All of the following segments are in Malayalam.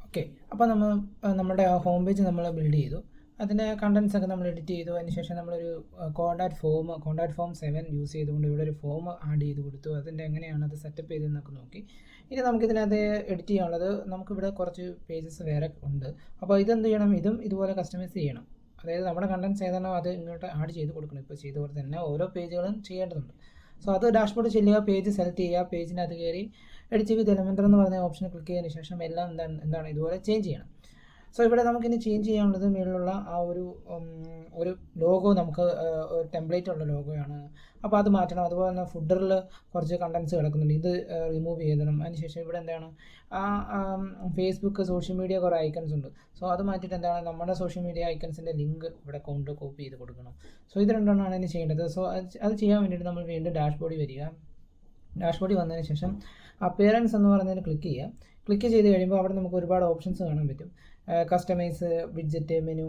ഓക്കെ, അപ്പോൾ നമ്മുടെ ആ ഹോം പേജ് നമ്മൾ ബിൽഡ് ചെയ്തു. അതിൻ്റെ കണ്ടൻസ് ഒക്കെ നമ്മൾ എഡിറ്റ് ചെയ്തു. അതിനുശേഷം നമ്മളൊരു കോണ്ടാക്ട് ഫോം 7 യൂസ് ചെയ്തുകൊണ്ട് ഇവിടെ ഒരു ഫോം ആഡ് ചെയ്ത് കൊടുത്തു. അതിൻ്റെ എങ്ങനെയാണ് അത് സെറ്റപ്പ് ചെയ്തതെന്നൊക്കെ നോക്കി. ഇനി നമുക്കിതിനകത്ത് എഡിറ്റ് ചെയ്യാനുള്ളത്, നമുക്കിവിടെ കുറച്ച് പേജസ് വേറെ ഉണ്ട്. അപ്പോൾ ഇതെന്ത് ചെയ്യണം, ഇതും ഇതുപോലെ കസ്റ്റമൈസ് ചെയ്യണം. അതായത് നമ്മുടെ കണ്ടൻസ് ഏതാണോ അത് ഇങ്ങോട്ട് ആഡ് ചെയ്ത് കൊടുക്കണം. ഇപ്പോൾ ചെയ്ത പോലെ തന്നെ ഓരോ പേജുകളും ചെയ്യേണ്ടതുണ്ട്. സോ അത് ഡാഷ്ബോർഡ് ചെല്ലുക, പേജ് സെലക്ട് ചെയ്യുക, പേജിനകത്ത് കയറി എഡിറ്റ് വിത്ത് എലമെൻ്റർ എന്ന് പറഞ്ഞ ഓപ്ഷനെ ക്ലിക്ക് ചെയ്തതിന് ശേഷം എല്ലാം എന്താണ് ഇതുപോലെ ചേഞ്ച് ചെയ്യണം. സോ ഇവിടെ നമുക്കിനി ചേഞ്ച് ചെയ്യാനുള്ളത് മേളിലുള്ള ആ ഒരു ലോഗോ, നമുക്ക് ഒരു ടെംപ്ലേറ്റ് ഉള്ള ലോഗോയാണ്. അപ്പോൾ അത് മാറ്റണം. അതുപോലെ തന്നെ ഫുഡറിൽ കുറച്ച് കണ്ടൻസ് കിടക്കുന്നുണ്ട്, ഇത് റിമൂവ് ചെയ്യണം. അതിനുശേഷം ഇവിടെ എന്താണ് ഫേസ്ബുക്ക്, സോഷ്യൽ മീഡിയ കുറേ ഐക്കൺസ് ഉണ്ട്. സോ അത് മാറ്റിയിട്ട് എന്താണ് നമ്മുടെ സോഷ്യൽ മീഡിയ ഐക്കൺസിൻ്റെ ലിങ്ക് ഇവിടെ കോപ്പി ചെയ്ത് കൊടുക്കണം. സോ ഇത് രണ്ടെണ്ണമാണ് ഇനി ചെയ്യേണ്ടത്. സോ അത് ചെയ്യാൻ വേണ്ടിയിട്ട് നമ്മൾ വീണ്ടും ഡാഷ്ബോർഡിൽ വരിക. ഡാഷ്ബോർഡിൽ വന്നതിന് ശേഷം അപ്പിയറൻസ് എന്ന് പറയുന്നതിന് ക്ലിക്ക് ചെയ്യുക. ക്ലിക്ക് ചെയ്ത് കഴിയുമ്പോൾ അവിടെ നമുക്ക് ഒരുപാട് ഓപ്ഷൻസ് കാണാൻ പറ്റും. Customise, widget, menu.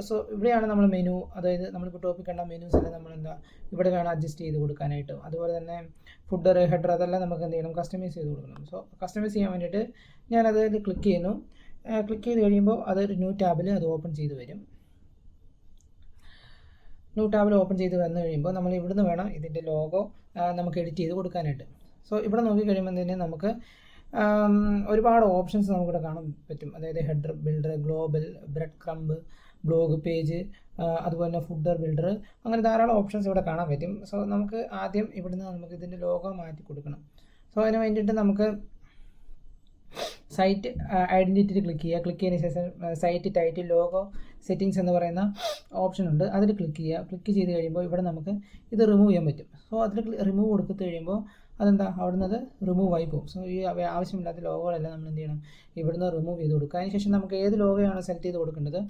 സോ ഇവിടെയാണ് നമ്മൾ മെനു, അതായത് നമ്മളിപ്പോൾ ടോപ്പിക് കണ്ട മെനൂസ് എല്ലാം നമ്മളെന്താ ഇവിടെ വേണം അഡ്ജസ്റ്റ് ചെയ്ത് കൊടുക്കാനായിട്ട്. അതുപോലെ തന്നെ ഫുഡർ, ഹെഡർ, അതെല്ലാം നമുക്ക് എന്ത് ചെയ്യണം, കസ്റ്റമൈസ് ചെയ്ത് കൊടുക്കണം. സോ കസ്റ്റമൈസ് ചെയ്യാൻ വേണ്ടിയിട്ട് ഞാനതിൽ ക്ലിക്ക് ചെയ്യുന്നു. ക്ലിക്ക് ചെയ്ത് കഴിയുമ്പോൾ അതൊരു ന്യൂ ടാബിൽ അത് ഓപ്പൺ ചെയ്ത് വരും. ന്യൂ ടാബിൽ ഓപ്പൺ ചെയ്ത് വന്നു കഴിയുമ്പോൾ നമ്മൾ ഇവിടുന്ന് വേണം ഇതിൻ്റെ ലോഗോ നമുക്ക് എഡിറ്റ് ചെയ്ത് കൊടുക്കാനായിട്ട്. സോ ഇവിടെ നോക്കി കഴിയുമ്പോൾ തന്നെ നമുക്ക് ഒരുപാട് ഓപ്ഷൻസ് നമുക്കിവിടെ കാണാൻ പറ്റും. അതായത് header builder, global, bread crumb, blog page, അതുപോലെ തന്നെ ഫുഡർ ബിൽഡർ, അങ്ങനെ ധാരാളം ഓപ്ഷൻസ് ഇവിടെ കാണാൻ പറ്റും. സോ നമുക്ക് ആദ്യം ഇവിടുന്ന് നമുക്ക് ഇതിൻ്റെ ലോഗോ മാറ്റി കൊടുക്കണം. സോ അതിന് വേണ്ടിയിട്ട് നമുക്ക് സൈറ്റ് ഐഡൻറ്റിറ്റി ക്ലിക്ക് ചെയ്യുക. ക്ലിക്ക് ചെയ്തതിന് ശേഷം സൈറ്റ് ടൈറ്റിൽ ലോഗോ സെറ്റിങ്സ് എന്ന് പറയുന്ന ഓപ്ഷൻ ഉണ്ട്, അതിൽ ക്ലിക്ക് ചെയ്യുക. ക്ലിക്ക് ചെയ്ത് കഴിയുമ്പോൾ ഇവിടെ നമുക്ക് ഇത് റിമൂവ് ചെയ്യാൻ പറ്റും. സോ അതിൽ റിമൂവ് കൊടുത്ത് കഴിയുമ്പോൾ അതെന്താ അവിടുന്ന് അത് റിമൂവ് ആയി പോകും. സോ ഈ ആവശ്യമില്ലാത്ത ലോഗോകളെല്ലാം നമ്മൾ എന്ത് ചെയ്യണം, ഇവിടുന്ന് റിമൂവ് ചെയ്ത് കൊടുക്കുക. അതിനുശേഷം നമുക്ക് ഏത് ലോഗോയാണോ സെലക്ട് ചെയ്ത് കൊടുക്കേണ്ടത്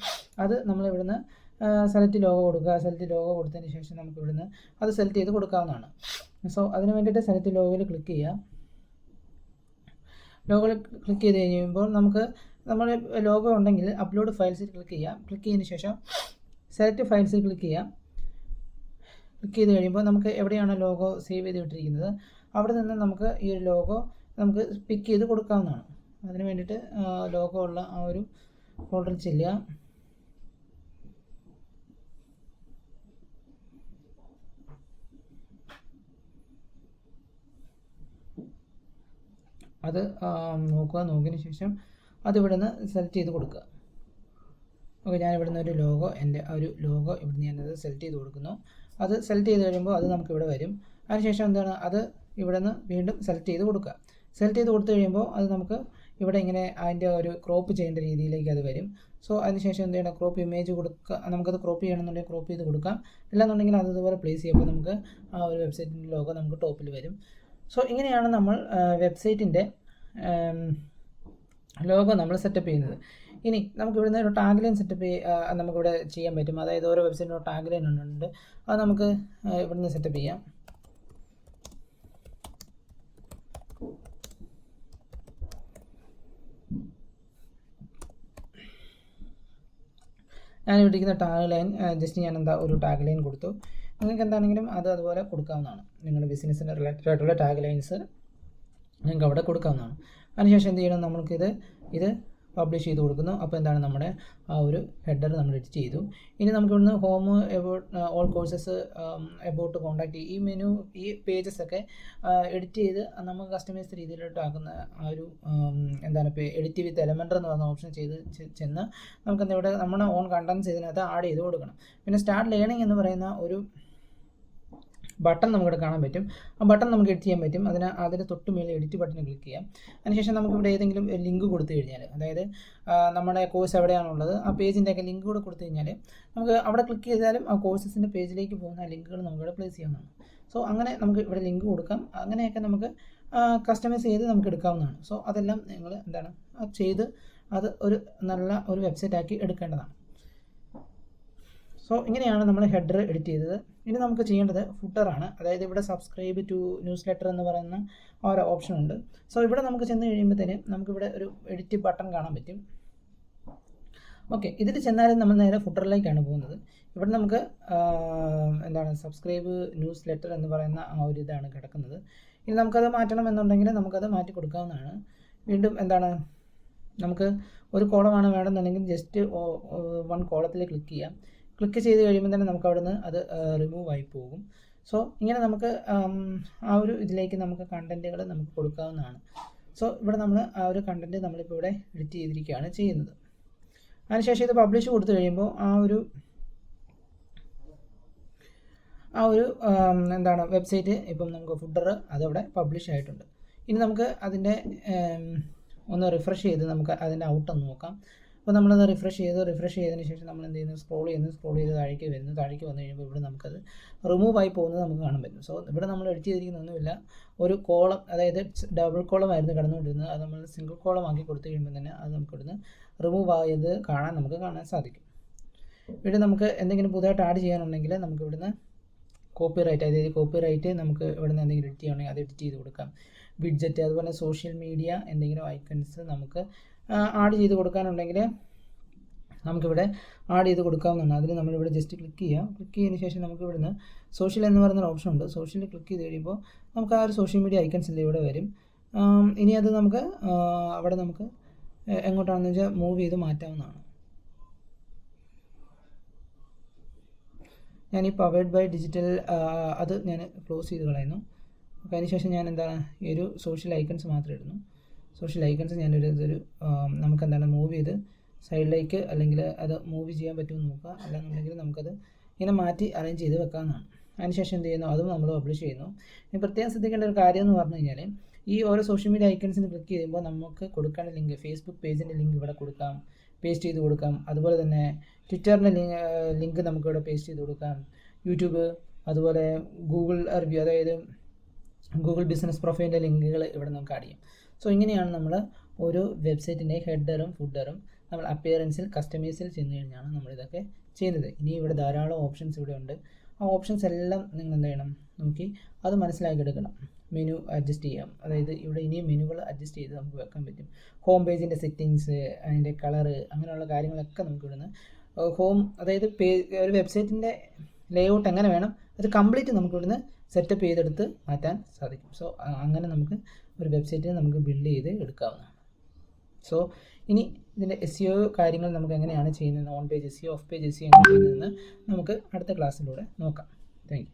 അത് നമ്മൾ ഇവിടുന്ന് സെലക്ട് ലോഗോ കൊടുക്കുക. സെലക്ട് ലോഗോ കൊടുത്തതിന് ശേഷം നമുക്ക് ഇവിടുന്ന് അത് സെലക്ട് ചെയ്ത് കൊടുക്കാവുന്നതാണ്. സോ അതിന് വേണ്ടിയിട്ട് സെലക്ട് ലോഗോയിൽ ക്ലിക്ക് ചെയ്യുക. ലോഗോയിൽ ക്ലിക്ക് ചെയ്ത് കഴിയുമ്പോൾ നമുക്ക് നമ്മുടെ ലോഗോ ഉണ്ടെങ്കിൽ അപ്ലോഡ് ഫയൽസിൽ ക്ലിക്ക് ചെയ്യുക. ക്ലിക്ക് ചെയ്തതിന് ശേഷം സെലക്ട് ഫയൽസിൽ ക്ലിക്ക് ചെയ്യുക. ക്ലിക്ക് ചെയ്ത് കഴിയുമ്പോൾ നമുക്ക് എവിടെയാണ് ലോഗോ സേവ് ചെയ്ത് വിട്ടിരിക്കുന്നത് അവിടെ നിന്ന് നമുക്ക് ഈ ഒരു ലോഗോ നമുക്ക് പിക്ക് ചെയ്ത് കൊടുക്കാവുന്നതാണ്. അതിന് വേണ്ടിയിട്ട് ലോഗോ ഉള്ള ആ ഒരു ഫോൾഡറിൽ ചെല്ലുക. അത് നോക്കിയതിന് ശേഷം അതിവിടെ നിന്ന് സെലക്ട് ചെയ്ത് കൊടുക്കുക. ഓക്കെ, ഞാൻ ഇവിടുന്ന് ഒരു ലോഗോ, എൻ്റെ ഒരു ലോഗോ ഇവിടുന്ന് ഞാനത് സെലക്ട് ചെയ്ത് കൊടുക്കുന്നു. അത് സെലക്ട് ചെയ്ത് കഴിയുമ്പോൾ അത് നമുക്കിവിടെ വരും. അതിനുശേഷം എന്താണ് അത് ഇവിടെ നിന്ന് വീണ്ടും സെലക്ട് ചെയ്ത് കൊടുക്കുക. സെലക്ട് ചെയ്ത് കൊടുത്തു കഴിയുമ്പോൾ അത് നമുക്ക് ഇവിടെ ഇങ്ങനെ അതിൻ്റെ ഒരു ക്രോപ്പ് ചെയ്യേണ്ട രീതിയിലേക്ക് അത് വരും. സോ അതിനുശേഷം എന്ത് ചെയ്യണം, ക്രോപ്പ് ഇമേജ് കൊടുക്കുക. നമുക്കത് ക്രോപ്പ് ചെയ്യണമെന്നുണ്ടെങ്കിൽ ക്രോപ്പ് ചെയ്ത് കൊടുക്കാം. അല്ലാന്നുണ്ടെങ്കിൽ അത് ഇതുപോലെ പ്ലേസ് ചെയ്യുമ്പോൾ നമുക്ക് ആ ഒരു വെബ്സൈറ്റിൻ്റെ ലോഗോ നമുക്ക് ടോപ്പിൽ വരും. സോ ഇങ്ങനെയാണ് നമ്മൾ വെബ്സൈറ്റിൻ്റെ ലോഗോ നമ്മൾ സെറ്റപ്പ് ചെയ്യുന്നത്. ഇനി നമുക്ക് ഇവിടുന്ന് ഒരു ടാഗ് ലൈൻ സെറ്റപ്പ് നമുക്കിവിടെ ചെയ്യാൻ പറ്റും. അതായത് ഓരോ വെബ്സൈറ്റിനും ടാഗ് ലൈൻ ഉണ്ട്, അത് നമുക്ക് ഇവിടുന്ന് സെറ്റപ്പ് ചെയ്യാം. ഞാനിവിടെ ഇരിക്കുന്ന ടാഗ് ലൈൻ ജസ്റ്റ് ഞാൻ ഒരു ടാഗ് ലൈൻ കൊടുത്തു. നിങ്ങൾക്ക് എന്താണെങ്കിലും അത് അതുപോലെ കൊടുക്കാവുന്നതാണ്. നിങ്ങളുടെ ബിസിനസ്സിന് റിലേറ്റഡ് ആയിട്ടുള്ള ടാഗ് ലൈൻസ് നിങ്ങൾക്ക് അവിടെ കൊടുക്കാവുന്നതാണ്. അതിനുശേഷം എന്ത് ചെയ്യണം, ഇത് പബ്ലിഷ് ചെയ്ത് കൊടുക്കുന്നു. അപ്പോൾ എന്താണ് നമ്മുടെ ആ ഒരു ഹെഡർ നമ്മൾ എഡിറ്റ് ചെയ്തു. ഇനി നമുക്ക് ഇവിടുന്ന് home, about, all courses, about, contact, ഈ മെനു, ഈ പേജസ് ഒക്കെ എഡിറ്റ് ചെയ്ത് നമുക്ക് കസ്റ്റമൈസ് രീതിയിലോട്ട് ആക്കുന്ന ആ ഒരു എഡിറ്റ് വിത്ത് എലമെൻ്റർ എന്ന് പറഞ്ഞ ഓപ്ഷൻ ചെന്ന് നമുക്ക് എന്താ ഇവിടെ നമ്മുടെ ഓൺ കണ്ടൻസ് ഇതിനകത്ത് ആഡ് ചെയ്ത് കൊടുക്കണം. പിന്നെ സ്റ്റാർട്ട് ലേണിംഗ് എന്ന് പറയുന്ന ഒരു ബട്ടൺ നമുക്കിവിടെ കാണാൻ പറ്റും. ആ ബട്ടൺ നമുക്ക് എഡിറ്റ് ചെയ്യാൻ പറ്റും. അതിന് തൊട്ട് മേലെ എഡിറ്റ് ബട്ടൺ ക്ലിക്ക് ചെയ്യാം. അതിനുശേഷം നമുക്കിവിടെ ഏതെങ്കിലും ലിങ്ക് കൊടുത്തു കഴിഞ്ഞാൽ, അതായത് നമ്മുടെ കോഴ്സ് എവിടെയാണുള്ളത് ആ പേജിൻ്റെയൊക്കെ ലിങ്ക് കൂടെ കൊടുത്തു കഴിഞ്ഞാൽ നമുക്ക് അവിടെ ക്ലിക്ക് ചെയ്താലും ആ കോഴ്സസിൻ്റെ പേജിലേക്ക് പോകുന്ന ലിങ്കുകൾ നമുക്കിവിടെ പ്ലേസ് ചെയ്യാവുന്നതാണ്. സോ അങ്ങനെ നമുക്ക് ഇവിടെ ലിങ്ക് കൊടുക്കാം. അങ്ങനെയൊക്കെ നമുക്ക് കസ്റ്റമൈസ് ചെയ്ത് നമുക്ക് എടുക്കാവുന്നതാണ്. സോ അതെല്ലാം നിങ്ങൾ ചെയ്ത് അത് നല്ല ഒരു വെബ്സൈറ്റ് ആക്കി എടുക്കേണ്ടതാണ്. സോ ഇങ്ങനെയാണ് നമ്മൾ ഹെഡർ എഡിറ്റ് ചെയ്തത്. ഇനി നമുക്ക് ചെയ്യേണ്ടത് ഫുട്ടറാണ്. അതായത് ഇവിടെ സബ്സ്ക്രൈബ് ടു ന്യൂസ് ലെറ്റർ എന്ന് പറയുന്ന ഓരോ ഓപ്ഷൻ ഉണ്ട്. സോ ഇവിടെ നമുക്ക് ചെന്ന് കഴിയുമ്പോഴത്തേന് നമുക്കിവിടെ ഒരു എഡിറ്റ് ബട്ടൺ കാണാൻ പറ്റും. ഓക്കെ, ഇതിൽ ചെന്നാലും നമ്മൾ നേരെ ഫുട്ടറിലേക്കാണ് പോകുന്നത്. ഇവിടെ നമുക്ക് സബ്സ്ക്രൈബ് ന്യൂസ് ലെറ്റർ എന്ന് പറയുന്ന ആ ഒരു ഇതാണ് കിടക്കുന്നത്. ഇനി നമുക്കത് മാറ്റണം എന്നുണ്ടെങ്കിൽ നമുക്കത് മാറ്റി കൊടുക്കാവുന്നതാണ്. വീണ്ടും നമുക്ക് ഒരു കോളമാണ് വേണമെന്നുണ്ടെങ്കിൽ ജസ്റ്റ് വൺ കോളത്തിൽ ക്ലിക്ക് ചെയ്യാം. ക്ലിക്ക് ചെയ്ത് കഴിയുമ്പോൾ തന്നെ നമുക്ക് അവിടെ നിന്ന് അത് റിമൂവ് ആയി പോകും. സോ ഇങ്ങനെ നമുക്ക് ആ ഒരു ഇതിലേക്ക് നമുക്ക് കണ്ടൻറ്റുകൾ നമുക്ക് കൊടുക്കാവുന്നതാണ്. സോ ഇവിടെ നമ്മൾ ആ ഒരു കണ്ടൻറ്റ് നമ്മളിപ്പോൾ ഇവിടെ എഡിറ്റ് ചെയ്തിരിക്കുകയാണ് ചെയ്യുന്നത്. അതിനുശേഷം ഇത് പബ്ലിഷ് കൊടുത്തു കഴിയുമ്പോൾ ആ ഒരു എന്താണ് വെബ്സൈറ്റ് ഇപ്പം നമുക്ക് ഫുഡർ അതവിടെ പബ്ലിഷ് ആയിട്ടുണ്ട്. ഇനി നമുക്ക് അതിൻ്റെ ഒന്ന് റിഫ്രഷ് ചെയ്ത് നമുക്ക് അതിൻ്റെ ഔട്ടൊന്ന് നോക്കാം. അപ്പോൾ നമ്മളത് റിഫ്രഷ് ചെയ്തതിന് ശേഷം നമ്മൾ എന്ത് ചെയ്യുന്നു, സ്ക്രോൾ ചെയ്ത് താഴേക്ക് വന്നു കഴിയുമ്പോൾ ഇവിടെ നമുക്കത് റിമൂവ് ആയി പോകുന്നത് നമുക്ക് കാണാൻ പറ്റും. സോ ഇവിടെ നമ്മൾ എഡിറ്റ് ചെയ്തിരിക്കുന്നൊന്നുമില്ല, ഒരു കോളം, അതായത് ഡബിൾ കോളം ആയിരുന്നു കിടന്നുകൊണ്ടിരുന്നത്, അത് നമ്മൾ സിംഗിൾ കോളം ആക്കി കൊടുത്തു കഴിയുമ്പോൾ തന്നെ അത് നമുക്ക് ഇവിടുന്ന് റിമൂവ് ആയത് നമുക്ക് കാണാൻ സാധിക്കും. ഇവിടെ നമുക്ക് എന്തെങ്കിലും പുതുതായിട്ട് ആഡ് ചെയ്യാനുണ്ടെങ്കിൽ നമുക്ക് ഇവിടുന്ന് കോപ്പിറൈറ്റ്, അതായത് കോപ്പിറൈറ്റ് നമുക്ക് ഇവിടുന്ന് എന്തെങ്കിലും എഡിറ്റ് ചെയ്യണമെങ്കിൽ അത് എഡിറ്റ് ചെയ്ത് കൊടുക്കാം. വിഡ്ജറ്റ്, അതുപോലെ സോഷ്യൽ മീഡിയ എന്തെങ്കിലും ഐക്കൺസ് നമുക്ക് ആഡ് ചെയ്ത് കൊടുക്കാനുണ്ടെങ്കിൽ നമുക്കിവിടെ ആഡ് ചെയ്ത് കൊടുക്കാവുന്നതാണ്. അതിൽ നമ്മളിവിടെ ജസ്റ്റ് ക്ലിക്ക് ചെയ്തതിന് ശേഷം നമുക്ക് ഇവിടുന്ന് സോഷ്യൽ എന്ന് പറയുന്നൊരു ഓപ്ഷൻ ഉണ്ട്. സോഷ്യലിൽ ക്ലിക്ക് ചെയ്ത് കഴിയുമ്പോൾ നമുക്ക് ആ ഒരു സോഷ്യൽ മീഡിയ ഐക്കൺസിൽ ഇവിടെ വരും. ഇനി അത് നമുക്ക് അവിടെ നമുക്ക് എങ്ങോട്ടാണെന്ന് വെച്ചാൽ മൂവ് ചെയ്ത് മാറ്റാവുന്നതാണ്. ഞാൻ ഈ പവേർഡ് ബൈ ഡിജിറ്റൽ അത് ഞാൻ ക്ലോസ് ചെയ്ത് കളയുന്നു. അപ്പോൾ അതിനുശേഷം ഞാൻ എന്താണ് ഈ ഒരു സോഷ്യൽ ഐക്കൺസ് മാത്രം ഇടുന്നു. സോഷ്യൽ ഐക്കൺസ് ഇതൊരു നമുക്ക് എന്താണ് മൂവ് ചെയ്ത് സൈഡിലേക്ക് അല്ലെങ്കിൽ അത് മൂവ് ചെയ്യാൻ പറ്റുമെന്ന് നോക്കുക. അല്ലാന്നുണ്ടെങ്കിൽ നമുക്കത് ഇങ്ങനെ മാറ്റി അറേഞ്ച് ചെയ്ത് വെക്കാവുന്നതാണ്. അതിനുശേഷം എന്ത് ചെയ്യുന്നു, അതും നമ്മൾ പബ്ലിഷ് ചെയ്യുന്നു. ഇനി പ്രത്യേകം ശ്രദ്ധിക്കേണ്ട ഒരു കാര്യം എന്ന് പറഞ്ഞു കഴിഞ്ഞാൽ ഈ ഓരോ സോഷ്യൽ മീഡിയ ഐക്കൺസിന് ക്ലിക്ക് ചെയ്യുമ്പോൾ നമുക്ക് കൊടുക്കേണ്ട ലിങ്ക്, ഫേസ്ബുക്ക് പേജിൻ്റെ ലിങ്ക് ഇവിടെ കൊടുക്കാം, പേസ്റ്റ് ചെയ്ത് കൊടുക്കാം. അതുപോലെ തന്നെ ട്വിറ്ററിൻ്റെ ലിങ്ക് നമുക്കിവിടെ പേസ്റ്റ് ചെയ്ത് കൊടുക്കാം. യൂട്യൂബ്, അതുപോലെ ഗൂഗിൾ റിവ്യൂ, അതായത് ഗൂഗിൾ ബിസിനസ് പ്രൊഫൈലിൻ്റെ ലിങ്കുകൾ ഇവിടെ നമുക്ക് ആഡ് ചെയ്യാം. സോ ഇങ്ങനെയാണ് നമ്മൾ ഒരു വെബ്സൈറ്റിൻ്റെ ഹെഡറും ഫുഡറും നമ്മൾ അപ്പിയറൻസിൽ കസ്റ്റമൈസിൽ ചെന്ന് കഴിഞ്ഞാണ് നമ്മളിതൊക്കെ ചെയ്യുന്നത്. ഇനി ഇവിടെ ധാരാളം ഓപ്ഷൻസ് ഇവിടെ ഉണ്ട്. ആ ഓപ്ഷൻസ് എല്ലാം നിങ്ങൾ എന്ത് ചെയ്യണം, നോക്കി അത് മനസ്സിലാക്കിയെടുക്കണം. മെനു അഡ്ജസ്റ്റ് ചെയ്യാം, അതായത് ഇവിടെ ഇനിയും മെനുകൾ അഡ്ജസ്റ്റ് ചെയ്ത് നമുക്ക് വെക്കാൻ പറ്റും. ഹോം പേജിൻ്റെ സെറ്റിങ്സ്, അതിൻ്റെ കളറ്, അങ്ങനെയുള്ള കാര്യങ്ങളൊക്കെ നമുക്ക് ഇവിടുന്ന് അതായത് ഒരു വെബ്സൈറ്റിൻ്റെ ലേഔട്ട് എങ്ങനെ വേണം അത് കംപ്ലീറ്റ് നമുക്ക് ഇവിടുന്ന് സെറ്റപ്പ് ചെയ്തെടുത്ത് മാറ്റാൻ സാധിക്കും. സോ അങ്ങനെ നമുക്ക് ഒരു വെബ്സൈറ്റിനെ നമുക്ക് ബിൽഡ് ചെയ്ത് എടുക്കാവുന്നതാണ്. സോ ഇനി ഇതിൻ്റെ SEO കാര്യങ്ങൾ നമുക്ക് എങ്ങനെയാണ് ചെയ്യുന്നത്, on page SEO, of page SEO എങ്ങനെ ചെയ്യുന്നതെന്ന് നമുക്ക് അടുത്ത ക്ലാസ്സിലൂടെ നോക്കാം. Thank you.